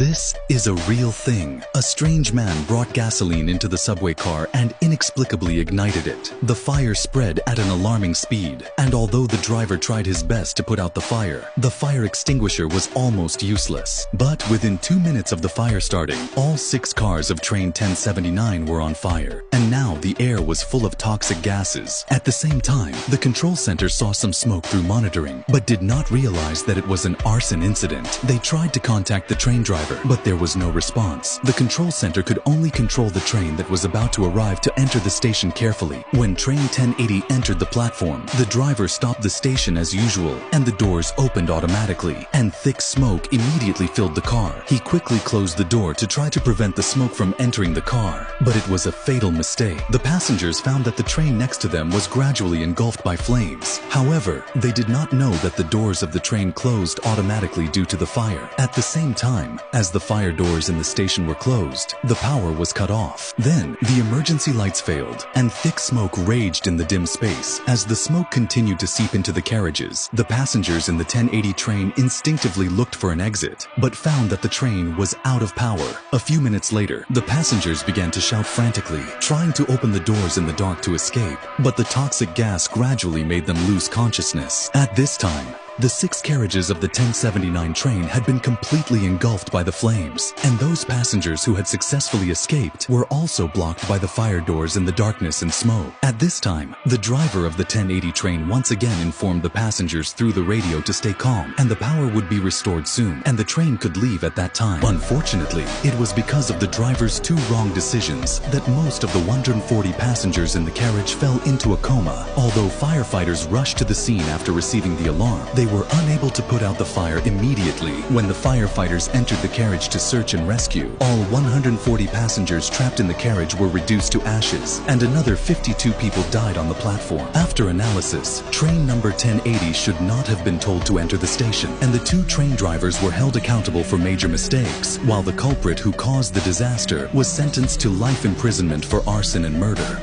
This is a real thing. A strange man brought gasoline into the subway car and inexplicably ignited it. The fire spread at an alarming speed, and although the driver tried his best to put out the fire extinguisher was almost useless. But within 2 minutes of the fire starting, all 6 cars of train 1079 were on fire, and now the air was full of toxic gases. At the same time, the control center saw some smoke through monitoring, but did not realize that it was an arson incident. They tried to contact the train driver, but there was no response. The control center could only control the train that was about to arrive to enter the station carefully. When train 1080 entered the platform, the driver stopped the station as usual, and the doors opened automatically, and thick smoke immediately filled the car. He quickly closed the door to try to prevent the smoke from entering the car, but it was a fatal mistake. The passengers found that the train next to them was gradually engulfed by flames. However, they did not know that the doors of the train closed automatically due to the fire. At the same time, as the fire doors in the station were closed, the power was cut off. Then, the emergency lights failed, and thick smoke raged in the dim space. As the smoke continued to seep into the carriages, the passengers in the 1080 train instinctively looked for an exit, but found that the train was out of power. A few minutes later, the passengers began to shout frantically, trying to open the doors in the dark to escape, but the toxic gas gradually made them lose consciousness. At this time, the 6 carriages of the 1079 train had been completely engulfed by the flames, and those passengers who had successfully escaped were also blocked by the fire doors in the darkness and smoke. At this time, the driver of the 1080 train once again informed the passengers through the radio to stay calm, and the power would be restored soon, and the train could leave at that time. Unfortunately, it was because of the driver's 2 wrong decisions that most of the 140 passengers in the carriage fell into a coma. Although firefighters rushed to the scene after receiving the alarm, they were unable to put out the fire immediately. When the firefighters entered the carriage to search and rescue, all 140 passengers trapped in the carriage were reduced to ashes, and another 52 people died on the platform. After analysis, train number 1080 should not have been told to enter the station, and the 2 train drivers were held accountable for major mistakes, while the culprit who caused the disaster was sentenced to life imprisonment for arson and murder.